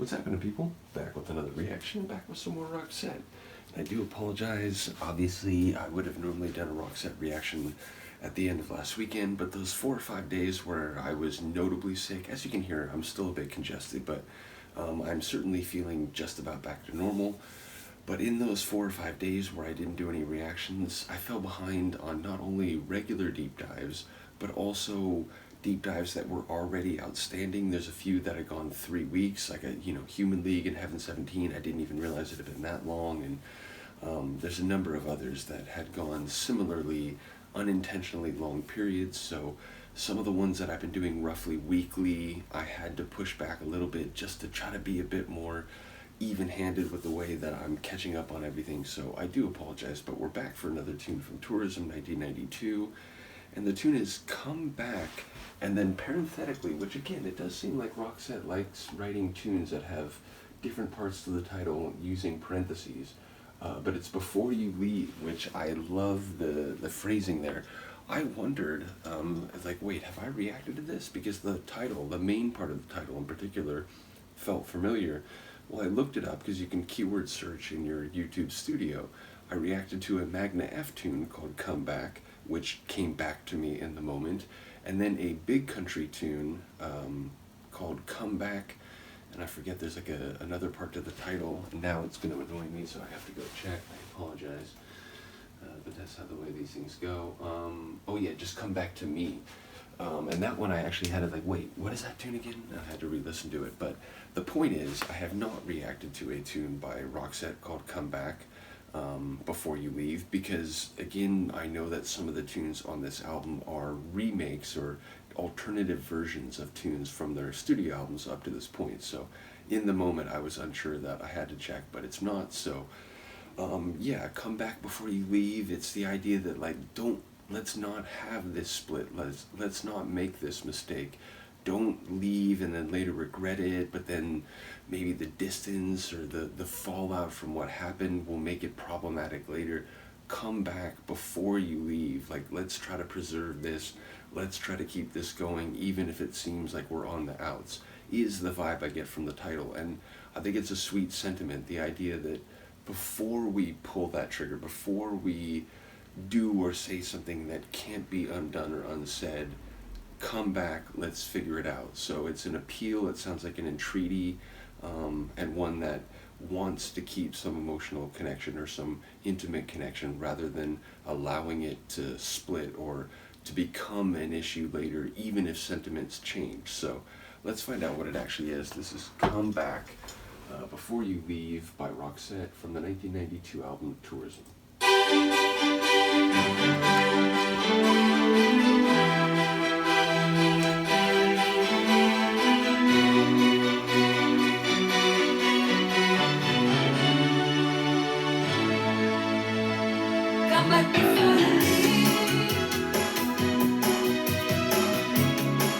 What's happening, people? Back with another reaction, back with some more Roxette. I do apologize. Obviously, I would have normally done a Roxette reaction at the end of last weekend, but those 4 or 5 days where I was notably sick, as you can hear, I'm still a bit congested, but I'm certainly feeling just about back to normal. But in those 4 or 5 days where I didn't do any reactions, I fell behind on not only regular deep dives, but also deep dives that were already outstanding. There's a few that had gone 3 weeks, like Human League and Heaven 17. I didn't even realize it had been that long, and there's a number of others that had gone similarly unintentionally long periods. So some of the ones that I've been doing roughly weekly, I had to push back a little bit just to try to be a bit more even-handed with the way that I'm catching up on everything. So I do apologize, but we're back for another tune from Tourism 1992. And the tune is Come Back, and then parenthetically, which again, it does seem like Roxette likes writing tunes that have different parts to the title using parentheses, but it's Before You Leave, which I love the phrasing there. I wondered, wait, have I reacted to this? Because the title, the main part of the title in particular, felt familiar. Well, I looked it up because you can keyword search in your YouTube studio. I reacted to a Magna F tune called Come Back, which came back to me in the moment, and then a Big Country tune called Come Back, and I forget there's like another part to the title, and now it's going to annoy me, so I have to go check. I apologize, but that's how the way these things go. Oh yeah, Just Come Back to Me. And that one I actually had to wait, what is that tune again? I had to re-listen to it, but the point is, I have not reacted to a tune by Roxette called Come Back, Before You Leave, because again, I know that some of the tunes on this album are remakes or alternative versions of tunes from their studio albums up to this point. So in the moment I was unsure that I had to check, but it's not. So yeah, Come Back Before You Leave, it's the idea that let's not have this split, let's not make this mistake. Don't leave and then later regret it, but then maybe the distance or the fallout from what happened will make it problematic later. Come back before you leave. Let's try to preserve this. Let's try to keep this going, even if it seems like we're on the outs, is the vibe I get from the title. And I think it's a sweet sentiment, the idea that before we pull that trigger, before we do or say something that can't be undone or unsaid, come back, let's figure it out. So it's an appeal, it sounds like an entreaty, and one that wants to keep some emotional connection or some intimate connection rather than allowing it to split or to become an issue later, even if sentiments change. So let's find out what it actually is. This is Come Back Before You Leave by Roxette from the 1992 album Tourism.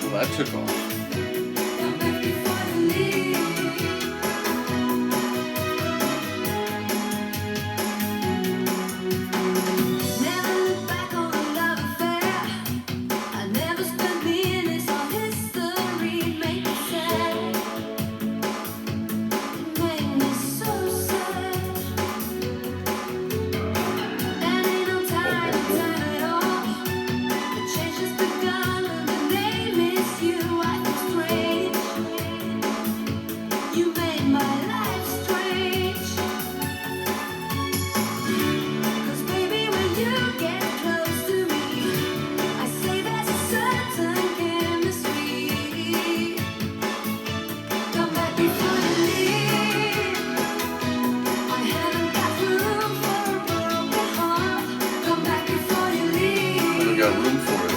Well, that took off. Got room for it.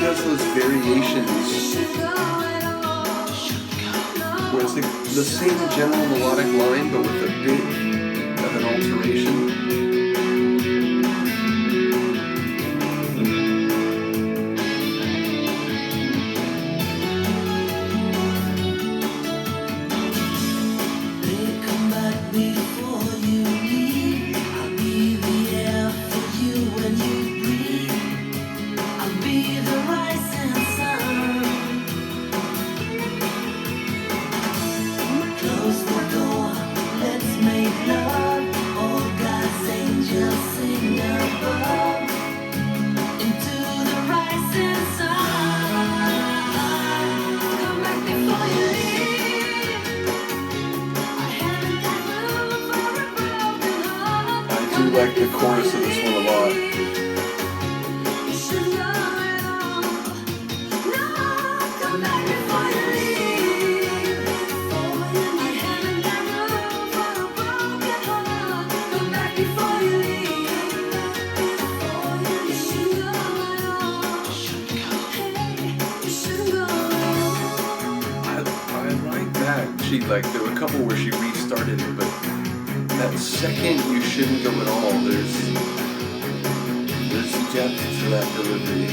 does those variations where it's the same general melodic line but with a bit of an alteration. I like the chorus of this one a lot. I like that. There were a couple where she restarted it, but that second "you shouldn't go at all," there's depth to that delivery.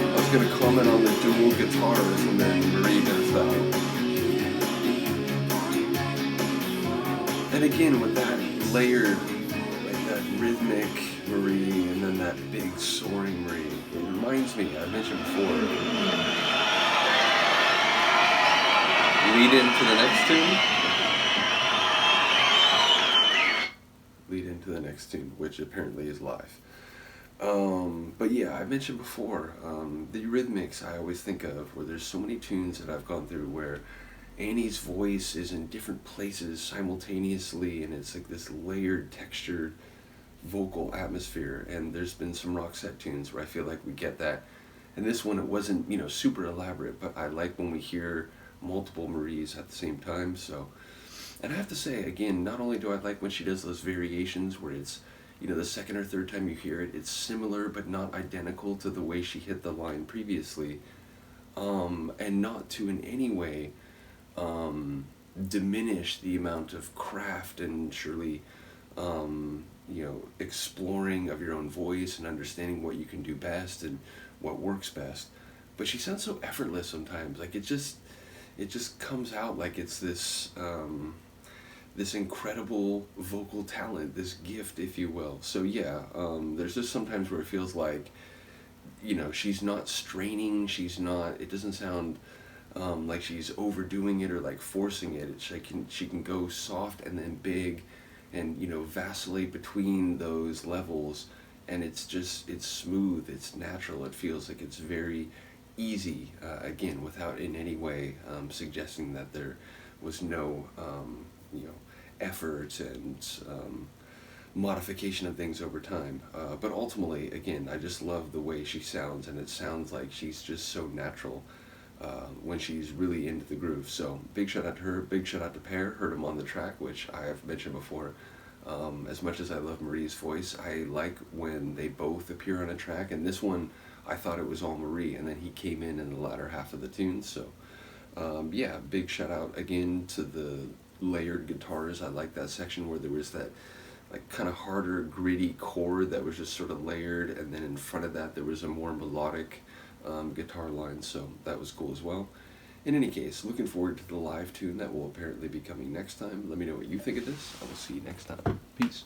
I was gonna comment on the dual guitars, and then Marie does that. And again, with that layered, like that rhythmic Marie, and then that big soaring Marie, it reminds me, I mentioned before, lead into the next tune. Lead into the next tune, which apparently is live. But yeah, I mentioned before, the rhythmics I always think of, where there's so many tunes that I've gone through where Annie's voice is in different places simultaneously, and it's like this layered, textured vocal atmosphere. And there's been some Roxette tunes where I feel like we get that. And this one, it wasn't, super elaborate, but I like when we hear multiple Maries at the same time. So, and I have to say, again, not only do I like when she does those variations where it's, the second or third time you hear it, it's similar but not identical to the way she hit the line previously, and not to in any way diminish the amount of craft and surely, exploring of your own voice and understanding what you can do best and what works best. But she sounds so effortless sometimes. Like it just comes out like it's this this incredible vocal talent, this gift, if you will. So yeah, there's just sometimes where it feels like, she's not straining. It doesn't sound like she's overdoing it or like forcing it. She can go soft and then big, and vacillate between those levels, and it's smooth, it's natural, it feels like it's very easy, again, without in any way suggesting that there was no effort and modification of things over time. But ultimately, again, I just love the way she sounds, and it sounds like she's just so natural when she's really into the groove. So big shout out to her, big shout out to Pear. Heard him on the track, which I have mentioned before. As much as I love Marie's voice, I like when they both appear on a track, and this one I thought it was all Marie, and then he came in the latter half of the tune. So yeah, big shout out again to the layered guitars. I like that section where there was that like kind of harder, gritty chord that was just sort of layered, and then in front of that there was a more melodic guitar line, so that was cool as well. In any case, looking forward to the live tune that will apparently be coming next time. Let me know what you think of this. I will see you next time. Peace.